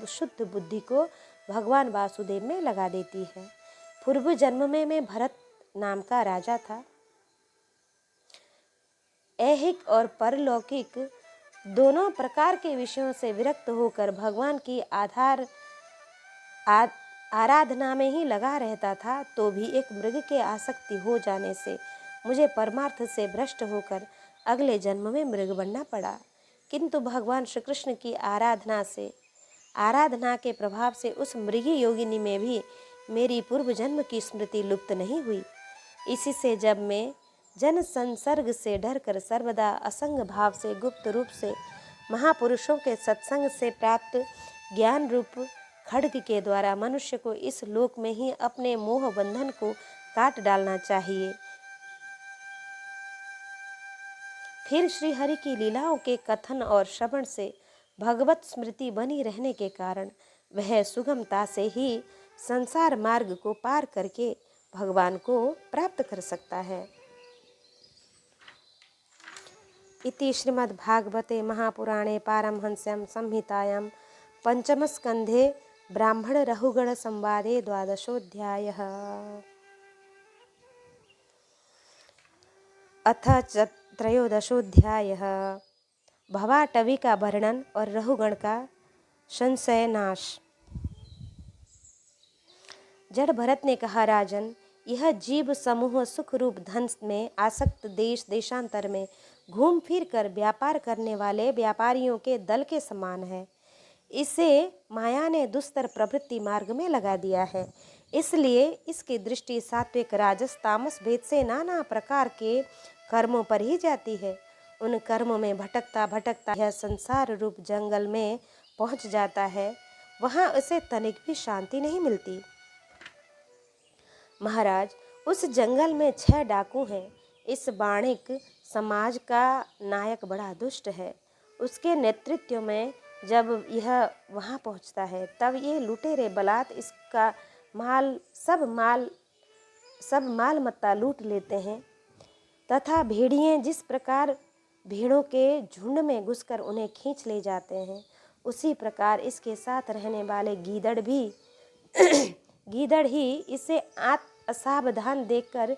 शुद्ध बुद्धि को भगवान वासुदेव में लगा देती है। पूर्व जन्म में मैं भरत नाम का राजा था। ऐहिक और परलौकिक दोनों प्रकार के विषयों से विरक्त होकर भगवान की आराधना में ही लगा रहता था, तो भी एक मृग के आसक्ति हो जाने से मुझे परमार्थ से भ्रष्ट होकर अगले जन्म में मृग बनना पड़ा। किंतु भगवान श्री कृष्ण की आराधना के प्रभाव से उस मृगी योगिनी में भी मेरी पूर्व जन्म की स्मृति लुप्त नहीं हुई। इसी से जब मैं जन संसर्ग से डरकर सर्वदा असंग भाव से गुप्त रूप से महापुरुषों के सत्संग से प्राप्त ज्ञान रूप खड्ग के द्वारा मनुष्य को इस लोक में ही अपने मोह बंधन को काट डालना चाहिए, फिर श्री हरि की लीलाओं के कथन और श्रवण से भगवत स्मृति बनी रहने के कारण वह सुगमता से ही संसार मार्ग को पार करके भगवान को प्राप्त कर सकता है। इति श्रीमद्भागवते महापुराणे पारमहंस्यां संहितायां पंचमस्कंधे ब्राह्मण रहुगण संवादे 12वाध्यायः। अथ 13वाध्यायः। भवाटवी का वर्णन और रहुगण का संशय नाश। जड़ भरत ने कहा, राजन, यह जीव समूह सुख रूप धन में आसक्त देश देशांतर में घूम फिर कर व्यापार करने वाले व्यापारियों के दल के समान है। इसे माया ने दुस्तर प्रवृत्ति मार्ग में लगा दिया है, इसलिए इसकी दृष्टि सात्विक राजस तामस भेद से नाना प्रकार के कर्मों पर ही जाती है। उन कर्मों में भटकता भटकता यह संसार रूप जंगल में पहुंच जाता है। वहां उसे तनिक भी शांति नहीं मिलती। महाराज, उस जंगल में 6 डाकू हैं। इस वाणिक समाज का नायक बड़ा दुष्ट है। उसके नेतृत्व में जब यह वहां पहुंचता है तब ये लुटेरे बलात् इसका सब माल मत्ता लूट लेते हैं तथा भेड़िए जिस प्रकार भेड़ों के झुंड में घुसकर उन्हें खींच ले जाते हैं, उसी प्रकार इसके साथ रहने वाले गीदड़ ही इसे असावधान देखकर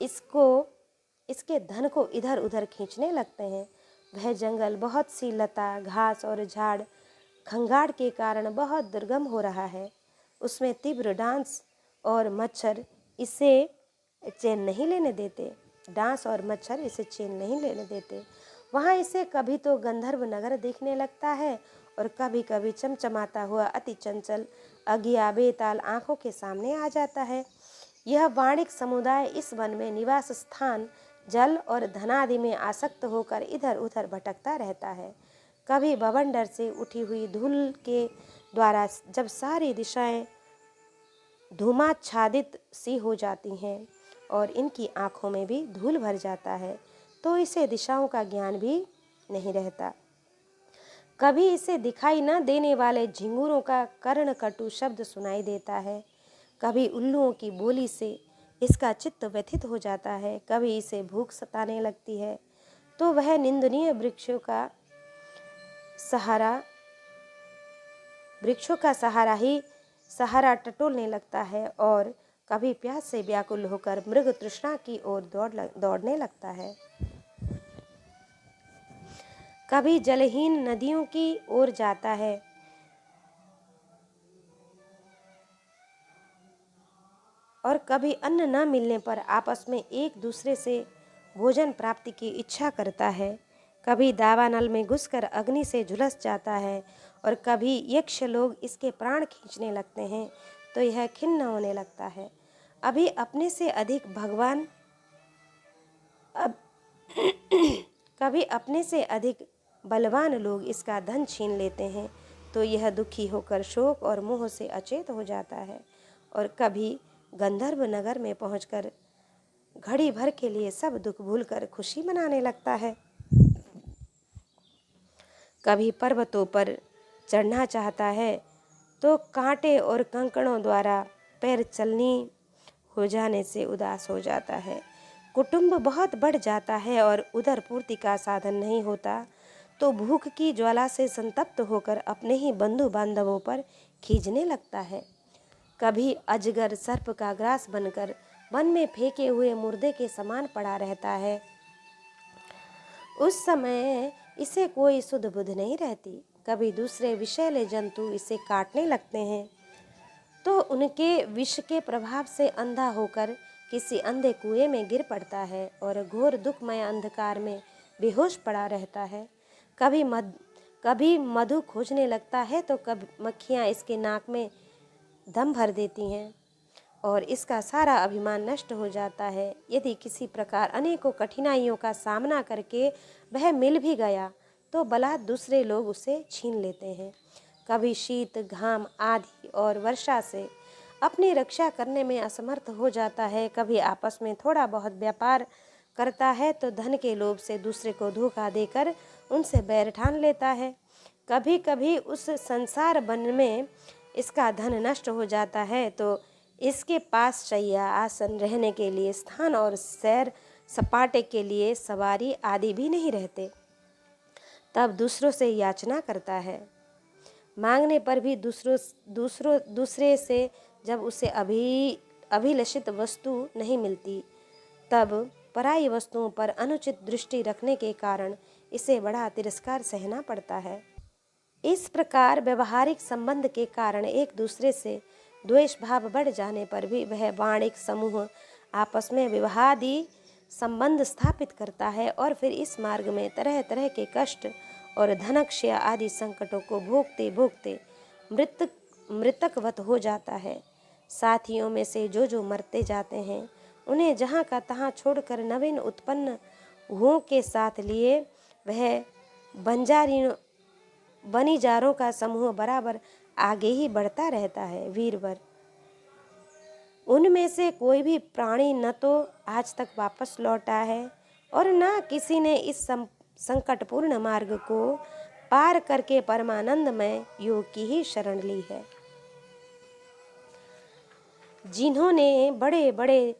इसके धन को इधर उधर खींचने लगते हैं। वह जंगल बहुत सी लता घास और झाड़ खंगाड़ के कारण बहुत दुर्गम हो रहा है। उसमें तीव्र डांस और मच्छर इसे चैन नहीं लेने देते। वहाँ इसे कभी तो गंधर्व नगर देखने लगता है और कभी कभी चमचमाता हुआ अति चंचल अगिया बेताल आंखों के सामने आ जाता है। यह वाणिक समुदाय इस वन में निवास स्थान जल और धनादि में आसक्त होकर इधर उधर भटकता रहता है। कभी बवंडर से उठी हुई धूल के द्वारा जब सारी दिशाएं धूमाच्छादित सी हो जाती हैं और इनकी आंखों में भी धूल भर जाता है, तो इसे दिशाओं का ज्ञान भी नहीं रहता। कभी इसे दिखाई न देने वाले झिंगुरों का कर्ण कटु शब्द सुनाई देता है। कभी उल्लुओं की बोली से इसका चित्त व्यथित हो जाता है। कभी इसे भूख सताने लगती है तो वह निंदनीय वृक्षों का सहारा टटोलने लगता है और कभी प्यास से व्याकुल होकर मृग तृष्णा की ओर दौड़ने लगता है। कभी जलहीन नदियों की ओर जाता है और कभी अन्न न मिलने पर आपस में एक दूसरे से भोजन प्राप्ति की इच्छा करता है। कभी दावानल में घुसकर अग्नि से झुलस जाता है और कभी यक्ष लोग इसके प्राण खींचने लगते हैं तो यह खिन्न होने लगता है। कभी अपने से अधिक बलवान लोग इसका धन छीन लेते हैं तो यह दुखी होकर शोक और मोह से अचेत हो जाता है और कभी गंधर्व नगर में पहुंचकर घड़ी भर के लिए सब दुख भूलकर खुशी मनाने लगता है। कभी पर्वतों पर चढ़ना चाहता है तो कांटे और कंकड़ों द्वारा पैर चलनी हो जाने से उदास हो जाता है। कुटुंब बहुत बढ़ जाता है और उदर पूर्ति का साधन नहीं होता तो भूख की ज्वाला से संतप्त होकर अपने ही बंधु बांधवों पर खींचने लगता है। कभी अजगर सर्प का ग्रास बनकर वन में फेंके हुए मुर्दे के समान पड़ा रहता है। उस समय इसे कोई सुध बुध नहीं रहती। कभी दूसरे विषैले जंतु इसे काटने लगते हैं तो उनके विष के प्रभाव से अंधा होकर किसी अंधे कुएं में गिर पड़ता है और घोर दुखमय अंधकार में बेहोश पड़ा रहता है। कभी मधु खोजने लगता है तो कभी मक्खियाँ इसके नाक में दम भर देती हैं और इसका सारा अभिमान नष्ट हो जाता है। यदि किसी प्रकार अनेकों कठिनाइयों का सामना करके वह मिल भी गया तो बलात् दूसरे लोग उसे छीन लेते हैं। कभी शीत घाम आंधी और वर्षा से अपनी रक्षा करने में असमर्थ हो जाता है। कभी आपस में थोड़ा बहुत व्यापार करता है तो धन के लोभ से दूसरे को धोखा देकर उनसे बैर ठान लेता है। कभी कभी उस संसार वन में इसका धन नष्ट हो जाता है तो इसके पास शैया आसन रहने के लिए स्थान और सैर सपाटे के लिए सवारी आदि भी नहीं रहते। तब दूसरों से याचना करता है। मांगने पर भी दूसरे से जब उसे अभिलषित वस्तु नहीं मिलती, तब पराई वस्तुओं पर अनुचित दृष्टि रखने के कारण इसे बड़ा तिरस्कार सहना पड़ता है। इस प्रकार व्यवहारिक संबंध के कारण एक दूसरे से द्वेष भाव बढ़ जाने पर भी वह वाणिक समूह आपस में विवाहादि संबंध स्थापित करता है और फिर इस मार्ग में तरह तरह के कष्ट और धनक्षय आदि संकटों को भोगते भोगते मृतकवत हो जाता है। साथियों में से जो मरते जाते हैं, उन्हें जहाँ का तहाँ छोड़कर नवीन उत्पन्न हुओं के साथ लिए वह बनिजारों का समूह बराबर आगे ही बढ़ता रहता है। वीरवर, उनमें से कोई भी प्राणी न तो आज तक वापस लौटा है और न किसी ने इस संकटपूर्ण मार्ग को पार करके परमानंदमय योग की ही शरण ली है। जिन्होंने बड़े बड़े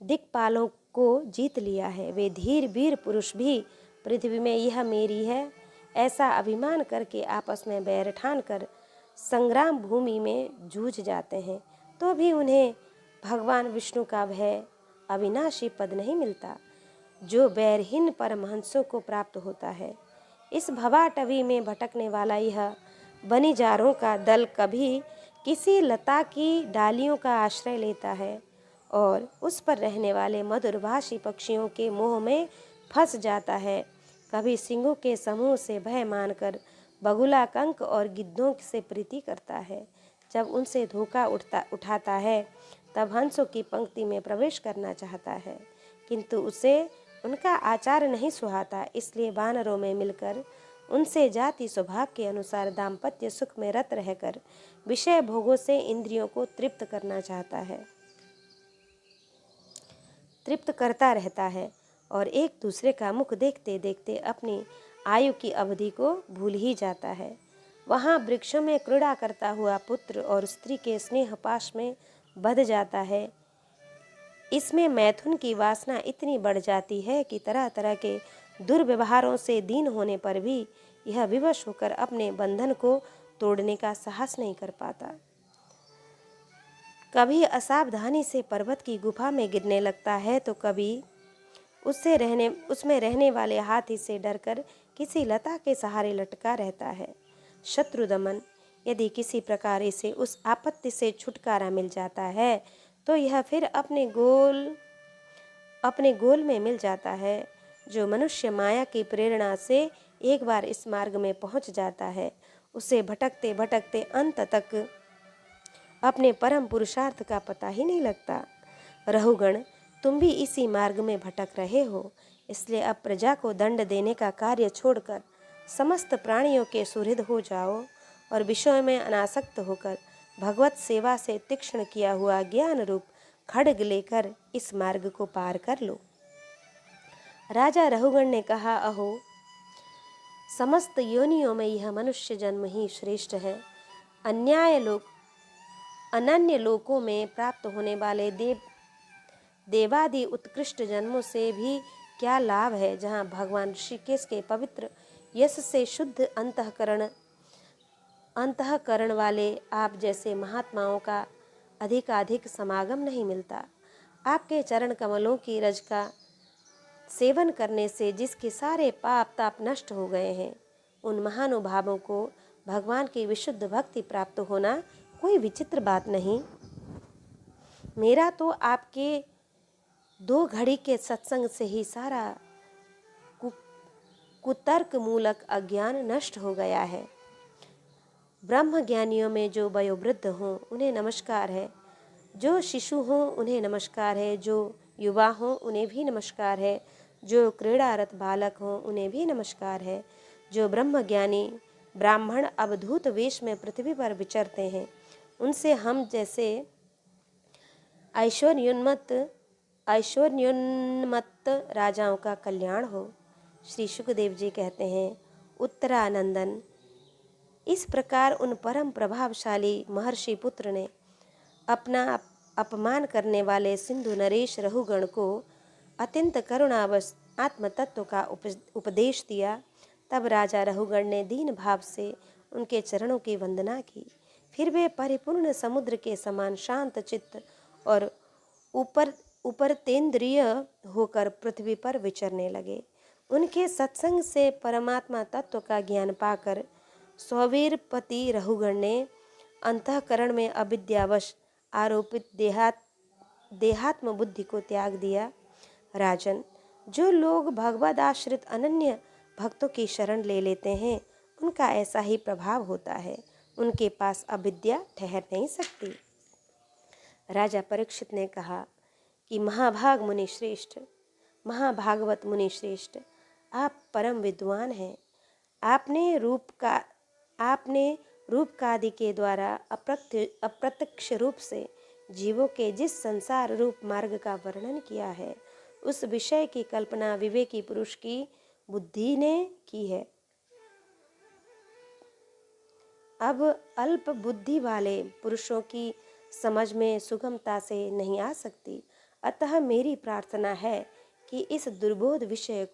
दिक्पालों को जीत लिया है, वे धीर वीर पुरुष भी पृथ्वी में यह मेरी है ऐसा अभिमान करके आपस में बैर ठान कर संग्राम भूमि में जूझ जाते हैं, तो भी उन्हें भगवान विष्णु का भय अविनाशी पद नहीं मिलता, जो बैरहीन परमहंसों को प्राप्त होता है। इस भवाटवी में भटकने वाला यह बनिजारों का दल कभी किसी लता की डालियों का आश्रय लेता है और उस पर रहने वाले मधुरभाषी पक्षियों के मोह में फंस जाता है, कभी सिंहों के समूह से भय मानकर बगुला, कंक और गिद्धों से प्रीति करता है। जब उनसे धोखा उठाता है तब हंसों की पंक्ति में प्रवेश करना चाहता है, किंतु उसे उनका आचार नहीं सुहाता, इसलिए वानरों में मिलकर उनसे जाति स्वभाव के अनुसार दाम्पत्य सुख में रत रहकर विषय भोगों से इंद्रियों को तृप्त करना चाहता है, तृप्त करता रहता है और एक दूसरे का मुख देखते देखते अपनी आयु की अवधि को भूल ही जाता है। वहाँ वृक्षों में क्रीड़ा करता हुआ पुत्र और स्त्री के स्नेह पाश में बंध जाता है। इसमें मैथुन की वासना इतनी बढ़ जाती है कि तरह तरह के दुर्व्यवहारों से दीन होने पर भी यह विवश होकर अपने बंधन को तोड़ने का साहस नहीं कर पाता। कभी असावधानी से पर्वत की गुफा में गिरने लगता है तो कभी उसमें रहने वाले हाथी से डरकर किसी लता के सहारे लटका रहता है। शत्रु दमन, यदि किसी प्रकार इसे उस आपत्ति से छुटकारा मिल जाता है तो यह फिर अपने गोल में मिल जाता है। जो मनुष्य माया की प्रेरणा से एक बार इस मार्ग में पहुंच जाता है, उसे भटकते भटकते अंत तक अपने परम पुरुषार्थ का पता ही नहीं लगता। रहुगण, तुम भी इसी मार्ग में भटक रहे हो, इसलिए अब प्रजा को दंड देने का कार्य छोड़कर समस्त प्राणियों के सुहृद हो जाओ और विषयों में अनासक्त होकर भगवत सेवा से तीक्ष्ण किया हुआ ज्ञान रूप खड्ग लेकर इस मार्ग को पार कर लो। राजा रहुगण ने कहा, अहो, समस्त योनियों में यह मनुष्य जन्म ही श्रेष्ठ है। अनन्य लोकों में प्राप्त होने वाले देवादि उत्कृष्ट जन्मों से भी क्या लाभ है, जहाँ भगवान ऋषिकेश के पवित्र यश से शुद्ध अंतःकरण वाले आप जैसे महात्माओं का अधिकाधिक समागम नहीं मिलता। आपके चरण कमलों की रज का सेवन करने से जिसके सारे पाप ताप नष्ट हो गए हैं, उन महानुभावों को भगवान की विशुद्ध भक्ति प्राप्त होना कोई विचित्र बात नहीं। मेरा तो आपके 2 घड़ी के सत्संग से ही सारा कुतर्क मूलक अज्ञान नष्ट हो गया है। ब्रह्म ज्ञानियों में जो वयोवृद्ध हों उन्हें नमस्कार है, जो शिशु हों उन्हें नमस्कार है, जो युवा हों उन्हें भी नमस्कार है, जो क्रीड़ारत बालक हों उन्हें भी नमस्कार है। जो ब्रह्मज्ञानी ब्राह्मण अवधूत वेश में पृथ्वी पर विचरते हैं, उनसे हम जैसे ऐश्वर्योन्मत्त राजाओं का कल्याण हो। श्री सुखदेव जी कहते हैं, उत्तरानंदन, इस प्रकार उन परम प्रभावशाली महर्षि पुत्र ने अपना अपमान करने वाले सिंधु नरेश रहुगण को अत्यंत करुणावश आत्मतत्व का उपदेश दिया। तब राजा रहुगण ने दीन भाव से उनके चरणों की वंदना की। फिर वे परिपूर्ण समुद्र के समान शांत चित्त और ऊपर उपरतेंद्रिय होकर पृथ्वी पर विचरने लगे। उनके सत्संग से परमात्मा तत्व का ज्ञान पाकर स्ववीरपति रघुगण ने अंतःकरण में अविद्यावश आरोपित देहात्म बुद्धि को त्याग दिया। राजन, जो लोग भगवद आश्रित अनन्य भक्तों की शरण ले लेते हैं, उनका ऐसा ही प्रभाव होता है। उनके पास अविद्या ठहर नहीं सकती। राजा परीक्षित ने कहा कि महाभाग मुनि श्रेष्ठ, महाभागवत मुनि श्रेष्ठ, आप परम विद्वान हैं। आपने रूप कादि के द्वारा अप्रत्यक्ष रूप से जीवों के जिस संसार रूप मार्ग का वर्णन किया है, उस विषय की कल्पना विवेकी पुरुष की बुद्धि ने की है। अब अल्प बुद्धि वाले पुरुषों की समझ में सुगमता से नहीं आ सकती। अतः मेरी प्रार्थना है कि इस दुर्बोध विषय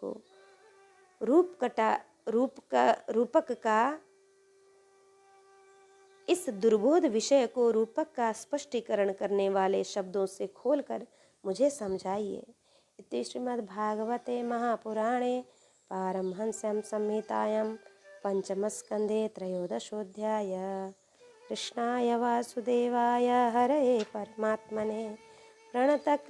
को रूपक का स्पष्टीकरण करने वाले शब्दों से खोलकर मुझे समझाइए। इति श्रीमद्भागवते महापुराणे पारमहंस्यां संहितायां पंचमस्कन्धे त्रयोदशोऽध्याय। कृष्णाय वासुदेवाय हरये परमात्मने प्रणतक्लेशनाशाय